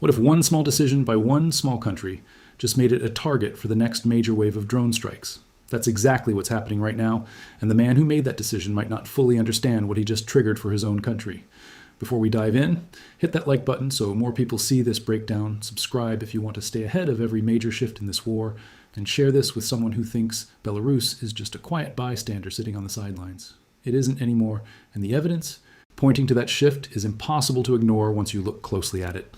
What if one small decision by one small country just made it a target for the next major wave of drone strikes? That's exactly what's happening right now, and the man who made that decision might not fully understand what he just triggered for his own country. Before we dive in, hit that like button so more people see this breakdown, subscribe if you want to stay ahead of every major shift in this war, and share this with someone who thinks Belarus is just a quiet bystander sitting on the sidelines. It isn't anymore, and the evidence pointing to that shift is impossible to ignore once you look closely at it.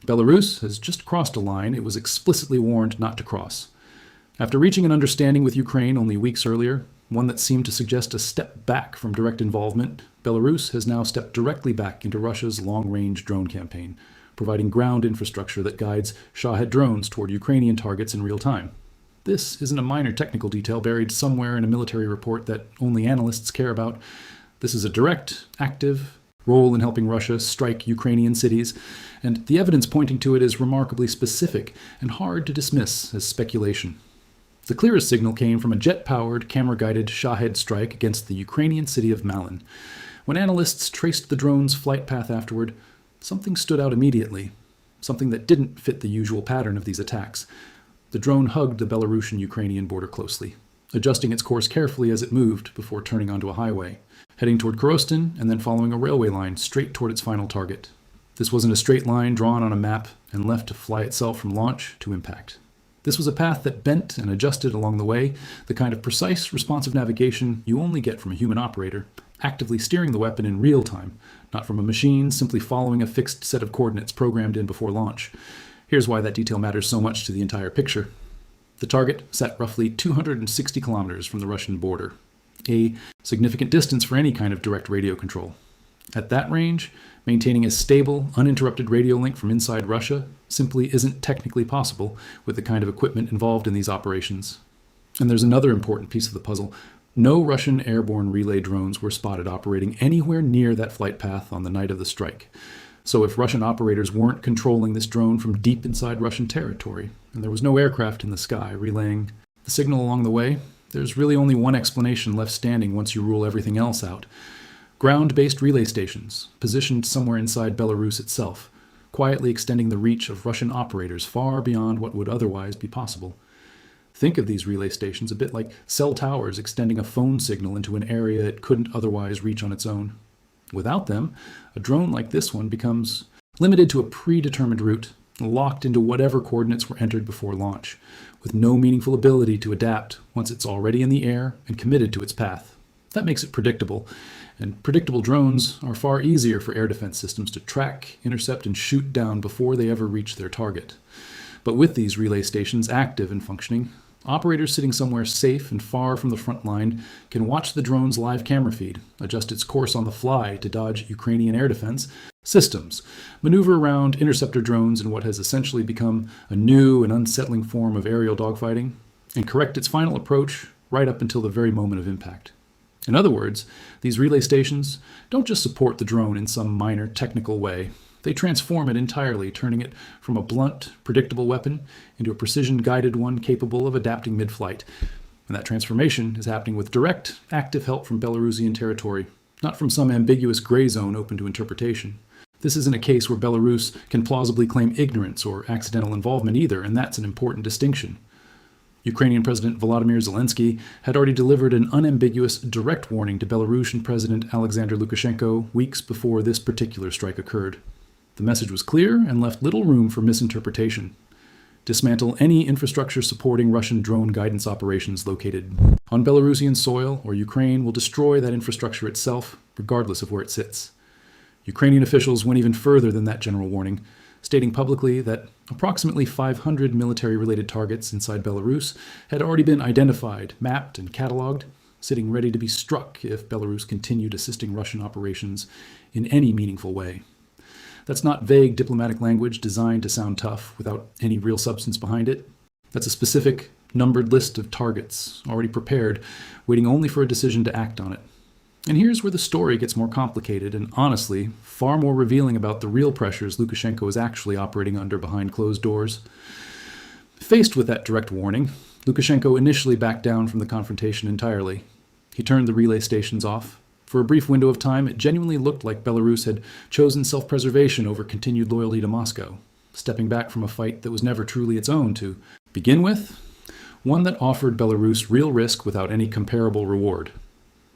Belarus has just crossed a line it was explicitly warned not to cross. After reaching an understanding with Ukraine only weeks earlier, one that seemed to suggest a step back from direct involvement, Belarus has now stepped directly back into Russia's long-range drone campaign, providing ground infrastructure that guides Shahed drones toward Ukrainian targets in real time. This isn't a minor technical detail buried somewhere in a military report that only analysts care about. This is a direct, active role in helping Russia strike Ukrainian cities, and the evidence pointing to it is remarkably specific and hard to dismiss as speculation. The clearest signal came from a jet-powered, camera-guided Shahed strike against the Ukrainian city of Malin. When analysts traced the drone's flight path afterward, something stood out immediately, something that didn't fit the usual pattern of these attacks. The drone hugged the Belarusian-Ukrainian border closely, adjusting its course carefully as it moved before turning onto a highway, heading toward Korostin and then following a railway line straight toward its final target. This wasn't a straight line drawn on a map and left to fly itself from launch to impact. This was a path that bent and adjusted along the way, the kind of precise, responsive navigation you only get from a human operator, actively steering the weapon in real time, not from a machine simply following a fixed set of coordinates programmed in before launch. Here's why that detail matters so much to the entire picture. The target sat roughly 260 kilometers from the Russian border, a significant distance for any kind of direct radio control. At that range, maintaining a stable, uninterrupted radio link from inside Russia simply isn't technically possible with the kind of equipment involved in these operations. And there's another important piece of the puzzle. No Russian airborne relay drones were spotted operating anywhere near that flight path on the night of the strike. So if Russian operators weren't controlling this drone from deep inside Russian territory, and there was no aircraft in the sky relaying the signal along the way, there's really only one explanation left standing once you rule everything else out. Ground-based relay stations, positioned somewhere inside Belarus itself, quietly extending the reach of Russian operators far beyond what would otherwise be possible. Think of these relay stations a bit like cell towers extending a phone signal into an area it couldn't otherwise reach on its own. Without them, a drone like this one becomes limited to a predetermined route, locked into whatever coordinates were entered before launch, with no meaningful ability to adapt once it's already in the air and committed to its path. That makes it predictable, and predictable drones are far easier for air defense systems to track, intercept, and shoot down before they ever reach their target. But with these relay stations active and functioning, operators sitting somewhere safe and far from the front line can watch the drone's live camera feed, adjust its course on the fly to dodge Ukrainian air defense systems, maneuver around interceptor drones in what has essentially become a new and unsettling form of aerial dogfighting, and correct its final approach right up until the very moment of impact. In other words, these relay stations don't just support the drone in some minor technical way. They transform it entirely, turning it from a blunt, predictable weapon into a precision-guided one capable of adapting mid-flight. And that transformation is happening with direct, active help from Belarusian territory, not from some ambiguous gray zone open to interpretation. This isn't a case where Belarus can plausibly claim ignorance or accidental involvement either, and that's an important distinction. Ukrainian President Volodymyr Zelensky had already delivered an unambiguous, direct warning to Belarusian President Alexander Lukashenko weeks before this particular strike occurred. The message was clear and left little room for misinterpretation. Dismantle any infrastructure supporting Russian drone guidance operations located on Belarusian soil, or Ukraine will destroy that infrastructure itself, regardless of where it sits. Ukrainian officials went even further than that general warning, stating publicly that approximately 500 military-related targets inside Belarus had already been identified, mapped, and cataloged, sitting ready to be struck if Belarus continued assisting Russian operations in any meaningful way. That's not vague diplomatic language designed to sound tough without any real substance behind it. That's a specific, numbered list of targets, already prepared, waiting only for a decision to act on it. And here's where the story gets more complicated and, honestly, far more revealing about the real pressures Lukashenko is actually operating under behind closed doors. Faced with that direct warning, Lukashenko initially backed down from the confrontation entirely. He turned the relay stations off. For a brief window of time, it genuinely looked like Belarus had chosen self-preservation over continued loyalty to Moscow. stepping back from a fight that was never truly its own to begin with, one that offered Belarus real risk without any comparable reward.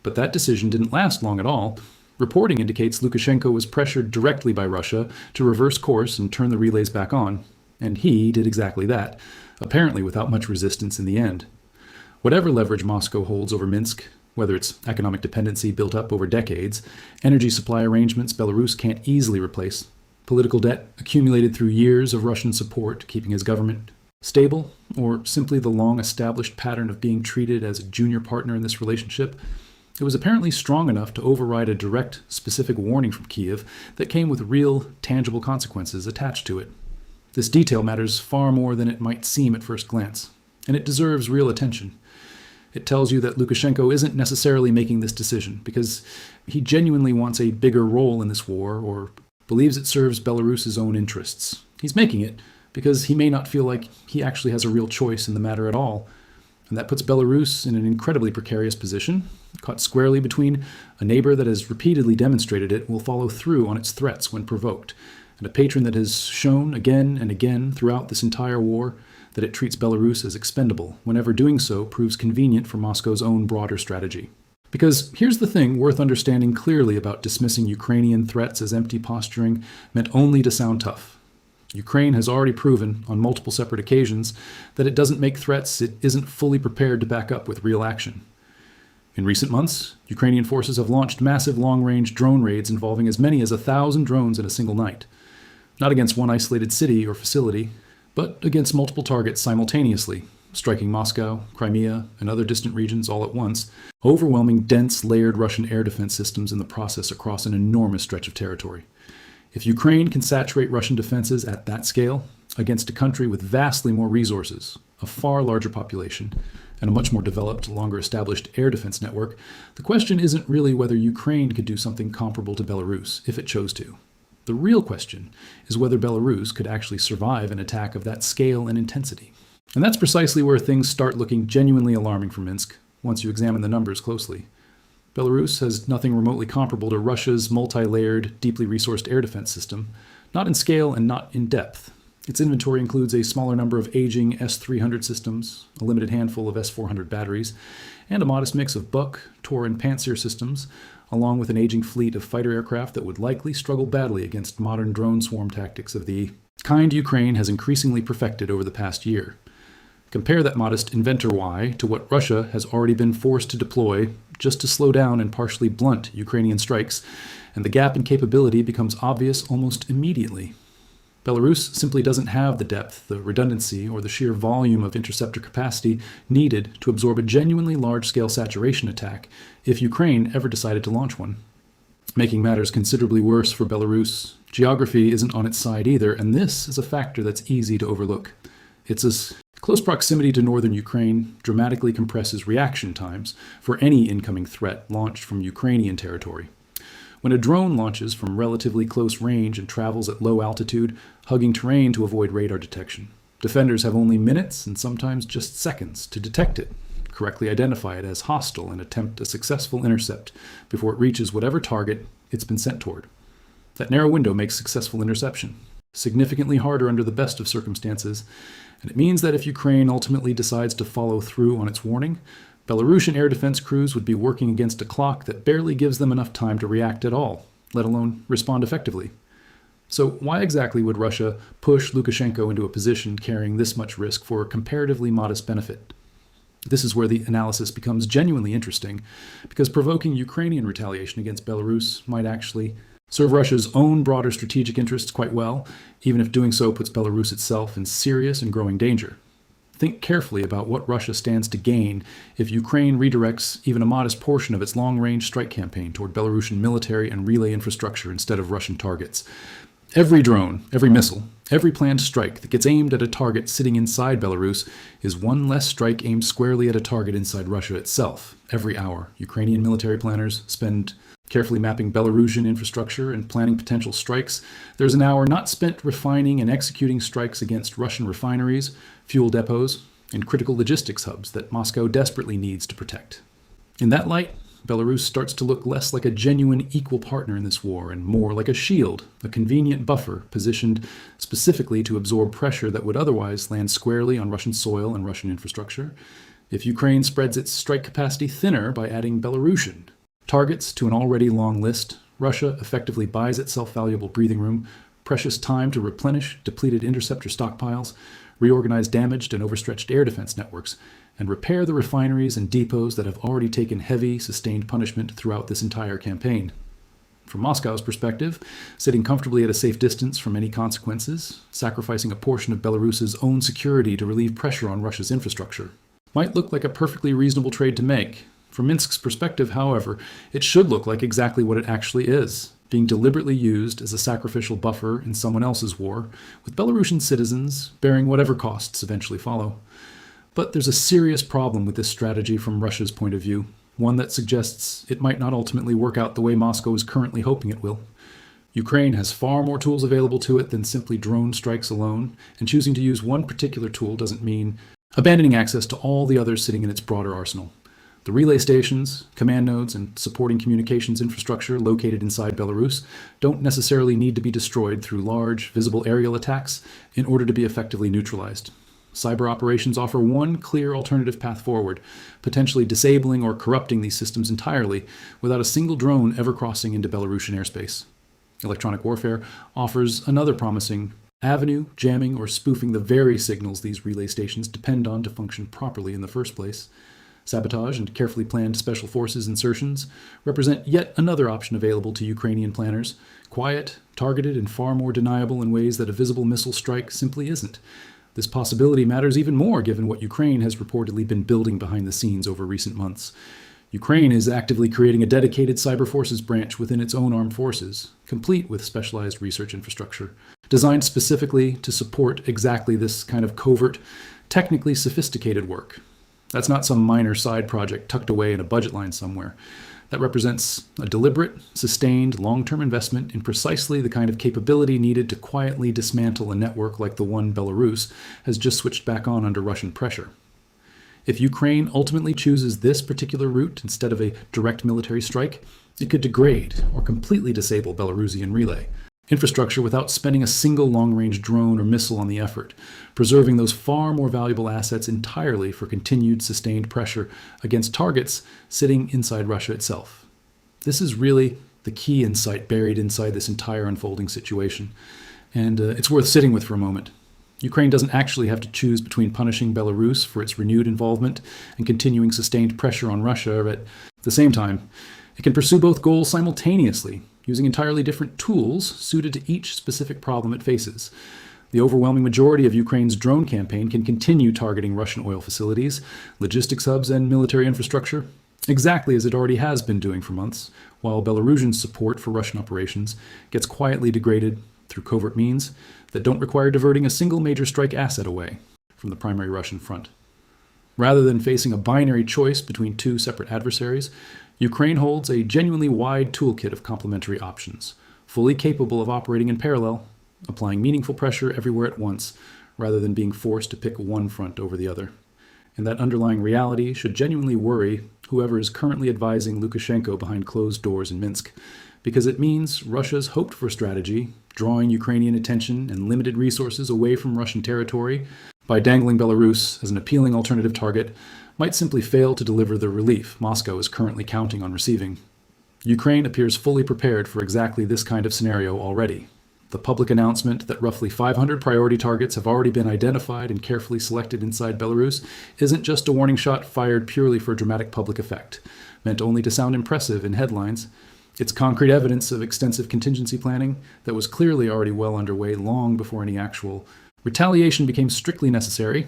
But that decision didn't last long at all. Reporting indicates Lukashenko was pressured directly by Russia to reverse course and turn the relays back on, and he did exactly that, apparently without much resistance in the end. Whatever leverage Moscow holds over Minsk, whether it's economic dependency built up over decades, energy supply arrangements Belarus can't easily replace, political debt accumulated through years of Russian support keeping his government stable, or simply the long-established pattern of being treated as a junior partner in this relationship, it was apparently strong enough to override a direct, specific warning from Kiev that came with real, tangible consequences attached to it. This detail matters far more than it might seem at first glance, and it deserves real attention. It tells you that Lukashenko isn't necessarily making this decision because he genuinely wants a bigger role in this war or believes it serves Belarus's own interests. He's making it because he may not feel like he actually has a real choice in the matter at all. And that puts Belarus in an incredibly precarious position, caught squarely between a neighbor that has repeatedly demonstrated it will follow through on its threats when provoked, and a patron that has shown again and again throughout this entire war that it treats Belarus as expendable whenever doing so proves convenient for Moscow's own broader strategy. Because here's the thing worth understanding clearly about dismissing Ukrainian threats as empty posturing meant only to sound tough. Ukraine has already proven, on multiple separate occasions, that it doesn't make threats it isn't fully prepared to back up with real action. In recent months, Ukrainian forces have launched massive long-range drone raids involving as many as 1,000 drones in a single night. Not against one isolated city or facility, but against multiple targets simultaneously, striking Moscow, Crimea, and other distant regions all at once, overwhelming dense, layered Russian air defense systems in the process across an enormous stretch of territory. If Ukraine can saturate Russian defenses at that scale, against a country with vastly more resources, a far larger population, and a much more developed, longer established air defense network, the question isn't really whether Ukraine could do something comparable to Belarus if it chose to. The real question is whether Belarus could actually survive an attack of that scale and intensity. And that's precisely where things start looking genuinely alarming for Minsk, once you examine the numbers closely. Belarus has nothing remotely comparable to Russia's multi-layered, deeply resourced air defense system, not in scale and not in depth. Its inventory includes a smaller number of aging S-300 systems, a limited handful of S-400 batteries, and a modest mix of Buk, Tor, and Pantsir systems, along with an aging fleet of fighter aircraft that would likely struggle badly against modern drone swarm tactics of the kind Ukraine has increasingly perfected over the past year. Compare that modest inventor Y to what Russia has already been forced to deploy just to slow down and partially blunt Ukrainian strikes, and the gap in capability becomes obvious almost immediately. Belarus simply doesn't have the depth, the redundancy, or the sheer volume of interceptor capacity needed to absorb a genuinely large-scale saturation attack if Ukraine ever decided to launch one. Making matters considerably worse for Belarus, geography isn't on its side either, and this is a factor that's easy to overlook. Its close proximity to northern Ukraine dramatically compresses reaction times for any incoming threat launched from Ukrainian territory. When a drone launches from relatively close range and travels at low altitude, hugging terrain to avoid radar detection, defenders have only minutes and sometimes just seconds to detect it, correctly identify it as hostile, and attempt a successful intercept before it reaches whatever target it's been sent toward. That narrow window makes successful interception significantly harder under the best of circumstances, and it means that if Ukraine ultimately decides to follow through on its warning, Belarusian air defense crews would be working against a clock that barely gives them enough time to react at all, let alone respond effectively. So why exactly would Russia push Lukashenko into a position carrying this much risk for comparatively modest benefit? This is where the analysis becomes genuinely interesting, because provoking Ukrainian retaliation against Belarus might actually serve Russia's own broader strategic interests quite well, even if doing so puts Belarus itself in serious and growing danger. Think carefully about what Russia stands to gain if Ukraine redirects even a modest portion of its long-range strike campaign toward Belarusian military and relay infrastructure instead of Russian targets. Every drone, every missile, every planned strike that gets aimed at a target sitting inside Belarus is one less strike aimed squarely at a target inside Russia itself. Every hour, Ukrainian military planners spend carefully mapping Belarusian infrastructure and planning potential strikes. There's an hour not spent refining and executing strikes against Russian refineries, fuel depots, and critical logistics hubs that Moscow desperately needs to protect. In that light, Belarus starts to look less like a genuine equal partner in this war and more like a shield, a convenient buffer positioned specifically to absorb pressure that would otherwise land squarely on Russian soil and Russian infrastructure. If Ukraine spreads its strike capacity thinner by adding Belarusian targets to an already long list, Russia effectively buys itself valuable breathing room, precious time to replenish depleted interceptor stockpiles, reorganize damaged and overstretched air defense networks, and repair the refineries and depots that have already taken heavy, sustained punishment throughout this entire campaign. From Moscow's perspective, sitting comfortably at a safe distance from any consequences, sacrificing a portion of Belarus's own security to relieve pressure on Russia's infrastructure, might look like a perfectly reasonable trade to make. From Minsk's perspective, however, it should look like exactly what it actually is, being deliberately used as a sacrificial buffer in someone else's war, with Belarusian citizens bearing whatever costs eventually follow. But there's a serious problem with this strategy from Russia's point of view, one that suggests it might not ultimately work out the way Moscow is currently hoping it will. Ukraine has far more tools available to it than simply drone strikes alone, and choosing to use one particular tool doesn't mean abandoning access to all the others sitting in its broader arsenal. The relay stations, command nodes, and supporting communications infrastructure located inside Belarus don't necessarily need to be destroyed through large, visible aerial attacks in order to be effectively neutralized. Cyber operations offer one clear alternative path forward, potentially disabling or corrupting these systems entirely without a single drone ever crossing into Belarusian airspace. Electronic warfare offers another promising avenue, jamming or spoofing the very signals these relay stations depend on to function properly in the first place. Sabotage and carefully planned special forces insertions represent yet another option available to Ukrainian planners, quiet, targeted, and far more deniable in ways that a visible missile strike simply isn't. This possibility matters even more given what Ukraine has reportedly been building behind the scenes over recent months. Ukraine is actively creating a dedicated cyber forces branch within its own armed forces, complete with specialized research infrastructure, designed specifically to support exactly this kind of covert, technically sophisticated work. That's not some minor side project tucked away in a budget line somewhere. That represents a deliberate, sustained, long-term investment in precisely the kind of capability needed to quietly dismantle a network like the one Belarus has just switched back on under Russian pressure. If Ukraine ultimately chooses this particular route instead of a direct military strike, it could degrade or completely disable Belarusian relay infrastructure without spending a single long-range drone or missile on the effort, preserving those far more valuable assets entirely for continued sustained pressure against targets sitting inside Russia itself. This is really the key insight buried inside this entire unfolding situation, and it's worth sitting with for a moment. Ukraine doesn't actually have to choose between punishing Belarus for its renewed involvement and continuing sustained pressure on Russia at the same time. It can pursue both goals simultaneously, using entirely different tools suited to each specific problem it faces. The overwhelming majority of Ukraine's drone campaign can continue targeting Russian oil facilities, logistics hubs, and military infrastructure, exactly as it already has been doing for months, while Belarusian support for Russian operations gets quietly degraded through covert means that don't require diverting a single major strike asset away from the primary Russian front. Rather than facing a binary choice between two separate adversaries, Ukraine holds a genuinely wide toolkit of complementary options, fully capable of operating in parallel, applying meaningful pressure everywhere at once, rather than being forced to pick one front over the other. And that underlying reality should genuinely worry whoever is currently advising Lukashenko behind closed doors in Minsk, because it means Russia's hoped-for strategy, drawing Ukrainian attention and limited resources away from Russian territory by dangling Belarus as an appealing alternative target, might simply fail to deliver the relief Moscow is currently counting on receiving. Ukraine appears fully prepared for exactly this kind of scenario already. The public announcement that roughly 500 priority targets have already been identified and carefully selected inside Belarus isn't just a warning shot fired purely for dramatic public effect, meant only to sound impressive in headlines. It's concrete evidence of extensive contingency planning that was clearly already well underway long before any actual retaliation became strictly necessary,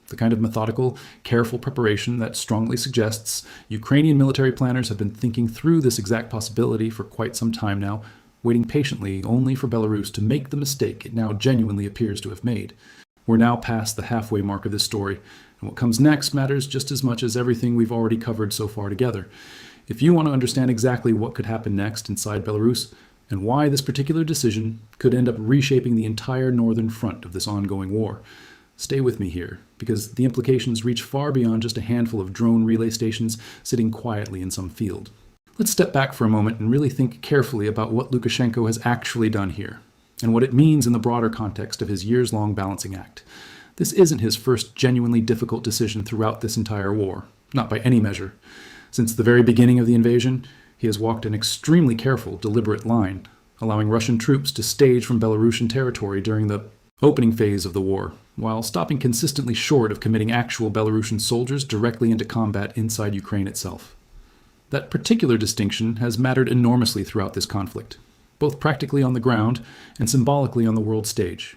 the kind of methodical, careful preparation that strongly suggests Ukrainian military planners have been thinking through this exact possibility for quite some time now, waiting patiently only for Belarus to make the mistake it now genuinely appears to have made. We're now past the halfway mark of this story, and what comes next matters just as much as everything we've already covered so far together. If you want to understand exactly what could happen next inside Belarus, and why this particular decision could end up reshaping the entire northern front of this ongoing war, Stay with me here, because the implications reach far beyond just a handful of drone relay stations sitting quietly in some field. Let's step back for a moment and really think carefully about what Lukashenko has actually done here, and what it means in the broader context of his years-long balancing act. This isn't his first genuinely difficult decision throughout this entire war, not by any measure. Since the very beginning of the invasion, he has walked an extremely careful, deliberate line, allowing Russian troops to stage from Belarusian territory during the opening phase of the war, while stopping consistently short of committing actual Belarusian soldiers directly into combat inside Ukraine itself. That particular distinction has mattered enormously throughout this conflict, both practically on the ground and symbolically on the world stage.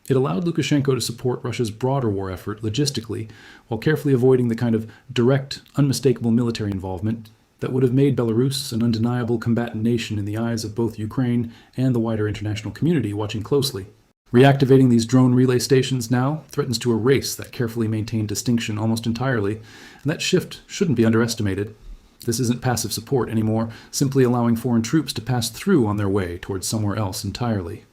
It allowed Lukashenko to support Russia's broader war effort logistically, while carefully avoiding the kind of direct, unmistakable military involvement that would have made Belarus an undeniable combatant nation in the eyes of both Ukraine and the wider international community watching closely. Reactivating these drone relay stations now threatens to erase that carefully maintained distinction almost entirely, and that shift shouldn't be underestimated. This isn't passive support anymore, simply allowing foreign troops to pass through on their way towards somewhere else entirely.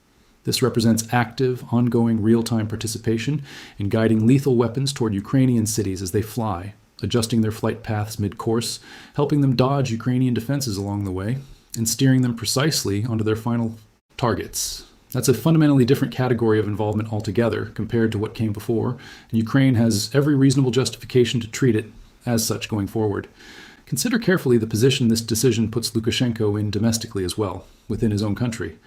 This represents active, ongoing, real-time participation in guiding lethal weapons toward Ukrainian cities as they fly, adjusting their flight paths mid-course, helping them dodge Ukrainian defenses along the way, and steering them precisely onto their final targets. That's a fundamentally different category of involvement altogether compared to what came before, and Ukraine has every reasonable justification to treat it as such going forward. Consider carefully the position this decision puts Lukashenko in domestically as well, within his own country.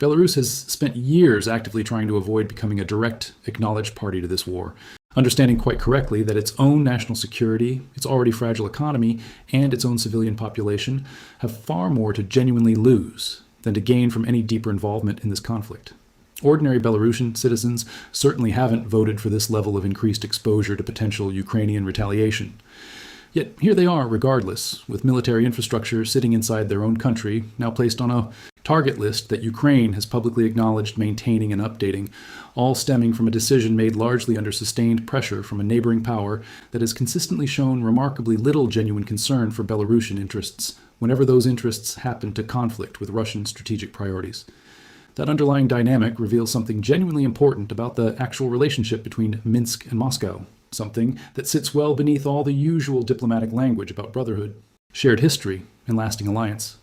Belarus has spent years actively trying to avoid becoming a direct, acknowledged party to this war, understanding quite correctly that its own national security, its already fragile economy, and its own civilian population have far more to genuinely lose than to gain from any deeper involvement in this conflict. Ordinary Belarusian citizens certainly haven't voted for this level of increased exposure to potential Ukrainian retaliation. Yet here they are regardless, with military infrastructure sitting inside their own country, now placed on a target list that Ukraine has publicly acknowledged maintaining and updating, all stemming from a decision made largely under sustained pressure from a neighboring power that has consistently shown remarkably little genuine concern for Belarusian interests whenever those interests happen to conflict with Russian strategic priorities. That underlying dynamic reveals something genuinely important about the actual relationship between Minsk and Moscow, something that sits well beneath all the usual diplomatic language about brotherhood, shared history, and lasting alliance.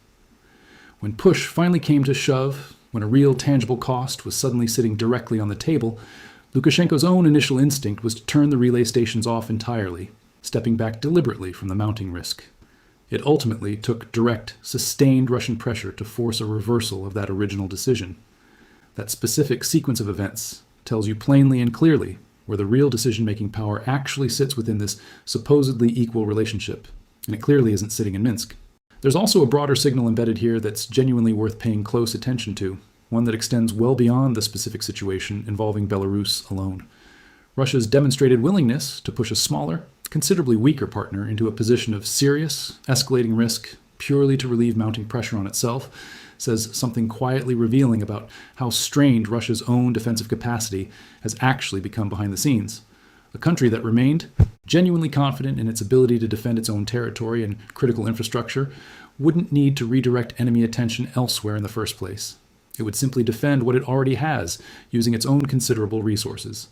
When push finally came to shove, when a real tangible cost was suddenly sitting directly on the table, Lukashenko's own initial instinct was to turn the relay stations off entirely, stepping back deliberately from the mounting risk. It ultimately took direct, sustained Russian pressure to force a reversal of that original decision. That specific sequence of events tells you plainly and clearly where the real decision-making power actually sits within this supposedly equal relationship, and it clearly isn't sitting in Minsk. There's also a broader signal embedded here that's genuinely worth paying close attention to, one that extends well beyond the specific situation involving Belarus alone. Russia's demonstrated willingness to push a smaller, considerably weaker partner into a position of serious, escalating risk purely to relieve mounting pressure on itself says something quietly revealing about how strained Russia's own defensive capacity has actually become behind the scenes. A country that remained genuinely confident in its ability to defend its own territory and critical infrastructure wouldn't need to redirect enemy attention elsewhere in the first place. It would simply defend what it already has, using its own considerable resources.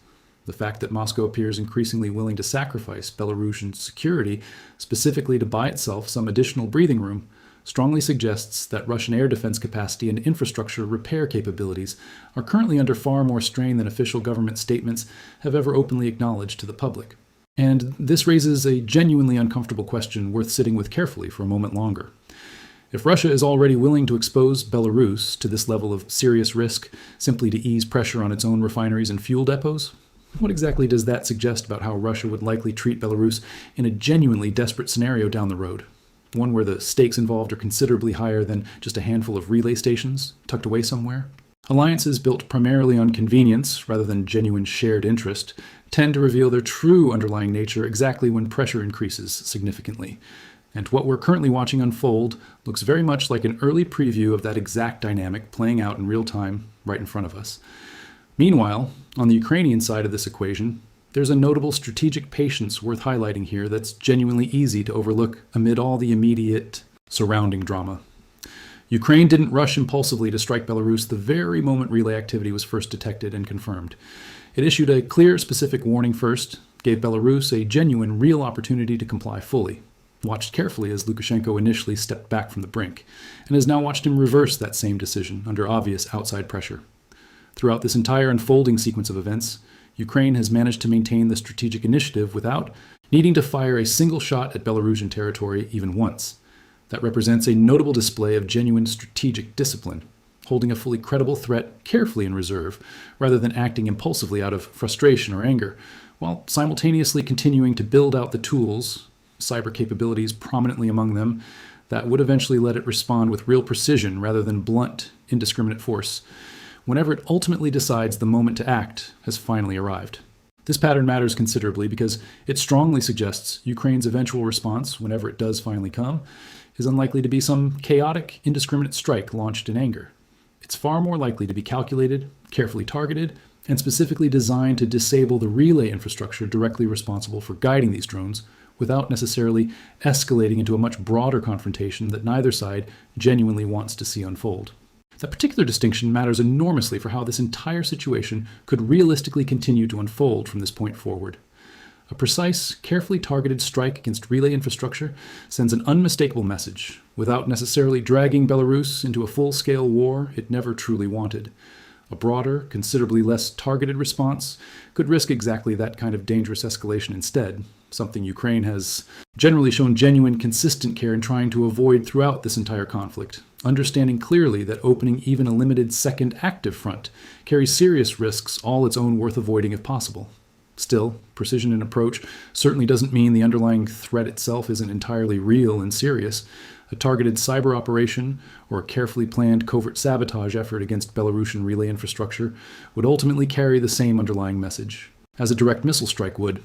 The fact that Moscow appears increasingly willing to sacrifice Belarusian security specifically to buy itself some additional breathing room strongly suggests that Russian air defense capacity and infrastructure repair capabilities are currently under far more strain than official government statements have ever openly acknowledged to the public. And this raises a genuinely uncomfortable question worth sitting with carefully for a moment longer. If Russia is already willing to expose Belarus to this level of serious risk simply to ease pressure on its own refineries and fuel depots, what exactly does that suggest about how Russia would likely treat Belarus in a genuinely desperate scenario down the road? One where the stakes involved are considerably higher than just a handful of relay stations tucked away somewhere? Alliances built primarily on convenience rather than genuine shared interest tend to reveal their true underlying nature exactly when pressure increases significantly. And what we're currently watching unfold looks very much like an early preview of that exact dynamic playing out in real time right in front of us. Meanwhile, on the Ukrainian side of this equation, there's a notable strategic patience worth highlighting here that's genuinely easy to overlook amid all the immediate surrounding drama. Ukraine didn't rush impulsively to strike Belarus the very moment relay activity was first detected and confirmed. It issued a clear, specific warning first, gave Belarus a genuine, real opportunity to comply fully, watched carefully as Lukashenko initially stepped back from the brink, and has now watched him reverse that same decision under obvious outside pressure. Throughout this entire unfolding sequence of events, Ukraine has managed to maintain the strategic initiative without needing to fire a single shot at Belarusian territory even once. That represents a notable display of genuine strategic discipline, holding a fully credible threat carefully in reserve, rather than acting impulsively out of frustration or anger, while simultaneously continuing to build out the tools, cyber capabilities prominently among them, that would eventually let it respond with real precision rather than blunt, indiscriminate force, whenever it ultimately decides the moment to act has finally arrived. This pattern matters considerably because it strongly suggests Ukraine's eventual response, whenever it does finally come, is unlikely to be some chaotic, indiscriminate strike launched in anger. It's far more likely to be calculated, carefully targeted, and specifically designed to disable the relay infrastructure directly responsible for guiding these drones, without necessarily escalating into a much broader confrontation that neither side genuinely wants to see unfold. That particular distinction matters enormously for how this entire situation could realistically continue to unfold from this point forward. A precise, carefully targeted strike against relay infrastructure sends an unmistakable message, without necessarily dragging Belarus into a full-scale war it never truly wanted. A broader, considerably less targeted response could risk exactly that kind of dangerous escalation instead, something Ukraine has generally shown genuine, consistent care in trying to avoid throughout this entire conflict, understanding clearly that opening even a limited second active front carries serious risks all its own worth avoiding if possible. Still, precision in approach certainly doesn't mean the underlying threat itself isn't entirely real and serious. A targeted cyber operation or a carefully planned covert sabotage effort against Belarusian relay infrastructure would ultimately carry the same underlying message, as a direct missile strike would.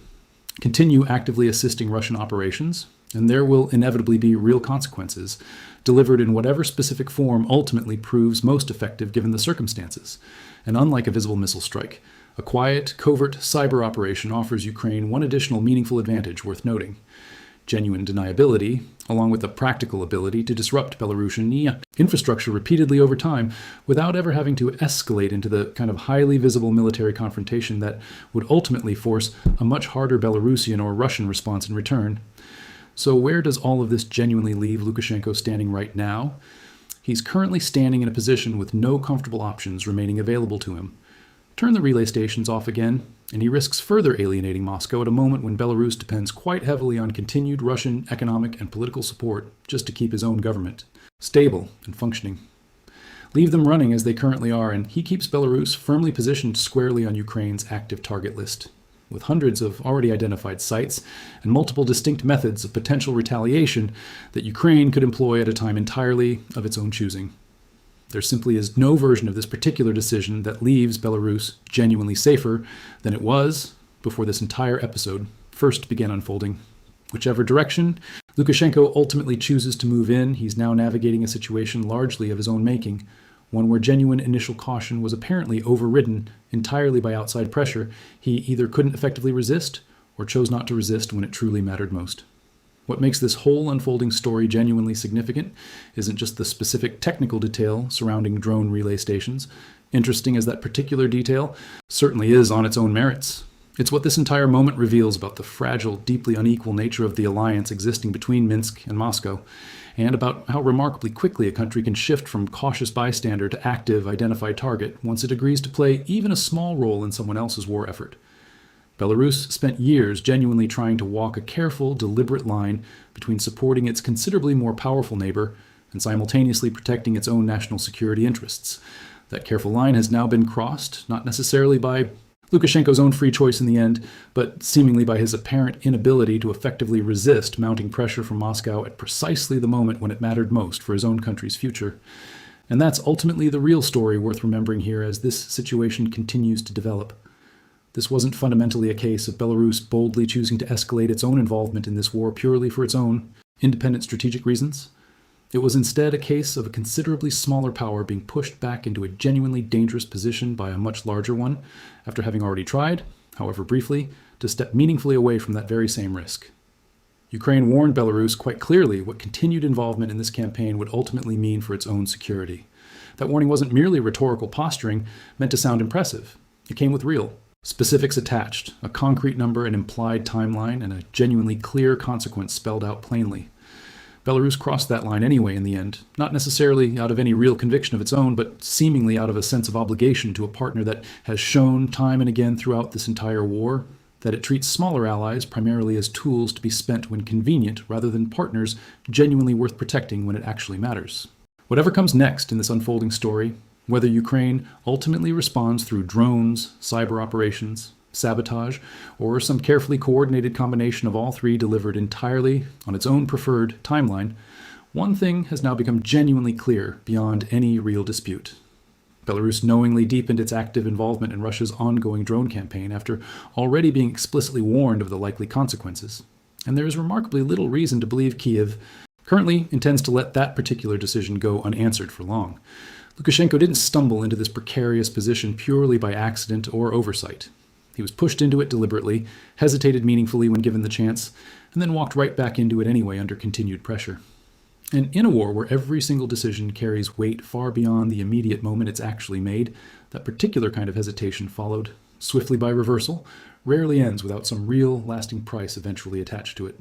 Continue actively assisting Russian operations, and there will inevitably be real consequences, delivered in whatever specific form ultimately proves most effective given the circumstances. And unlike a visible missile strike, a quiet, covert cyber operation offers Ukraine one additional meaningful advantage worth noting: genuine deniability, along with the practical ability to disrupt Belarusian infrastructure repeatedly over time without ever having to escalate into the kind of highly visible military confrontation that would ultimately force a much harder Belarusian or Russian response in return. So where does all of this genuinely leave Lukashenko standing right now? He's currently standing in a position with no comfortable options remaining available to him. Turn the relay stations off again, and he risks further alienating Moscow at a moment when Belarus depends quite heavily on continued Russian economic and political support just to keep his own government stable and functioning. Leave them running as they currently are, and he keeps Belarus firmly positioned squarely on Ukraine's active target list, with hundreds of already identified sites and multiple distinct methods of potential retaliation that Ukraine could employ at a time entirely of its own choosing. There simply is no version of this particular decision that leaves Belarus genuinely safer than it was before this entire episode first began unfolding. Whichever direction Lukashenko ultimately chooses to move in, he's now navigating a situation largely of his own making, one where genuine initial caution was apparently overridden entirely by outside pressure he either couldn't effectively resist or chose not to resist when it truly mattered most. What makes this whole unfolding story genuinely significant isn't just the specific technical detail surrounding drone relay stations, interesting as that particular detail certainly is on its own merits. It's what this entire moment reveals about the fragile, deeply unequal nature of the alliance existing between Minsk and Moscow, and about how remarkably quickly a country can shift from cautious bystander to active, identified target once it agrees to play even a small role in someone else's war effort. Belarus spent years genuinely trying to walk a careful, deliberate line between supporting its considerably more powerful neighbor and simultaneously protecting its own national security interests. That careful line has now been crossed, not necessarily by Lukashenko's own free choice in the end, but seemingly by his apparent inability to effectively resist mounting pressure from Moscow at precisely the moment when it mattered most for his own country's future. And that's ultimately the real story worth remembering here as this situation continues to develop. This wasn't fundamentally a case of Belarus boldly choosing to escalate its own involvement in this war purely for its own independent strategic reasons. It was instead a case of a considerably smaller power being pushed back into a genuinely dangerous position by a much larger one, after having already tried, however briefly, to step meaningfully away from that very same risk. Ukraine warned Belarus quite clearly what continued involvement in this campaign would ultimately mean for its own security. That warning wasn't merely rhetorical posturing meant to sound impressive. It came with real, Specifics attached, a concrete number, an implied timeline, and a genuinely clear consequence spelled out plainly. Belarus crossed that line anyway in the end, not necessarily out of any real conviction of its own, but seemingly out of a sense of obligation to a partner that has shown time and again throughout this entire war that it treats smaller allies primarily as tools to be spent when convenient rather than partners genuinely worth protecting when it actually matters. Whatever comes next in this unfolding story, whether Ukraine ultimately responds through drones, cyber operations, sabotage, or some carefully coordinated combination of all three delivered entirely on its own preferred timeline, one thing has now become genuinely clear beyond any real dispute. Belarus knowingly deepened its active involvement in Russia's ongoing drone campaign after already being explicitly warned of the likely consequences. And there is remarkably little reason to believe Kyiv currently intends to let that particular decision go unanswered for long. Lukashenko didn't stumble into this precarious position purely by accident or oversight. He was pushed into it deliberately, hesitated meaningfully when given the chance, and then walked right back into it anyway under continued pressure. And in a war where every single decision carries weight far beyond the immediate moment it's actually made, that particular kind of hesitation followed, swiftly by reversal, rarely ends without some real, lasting price eventually attached to it.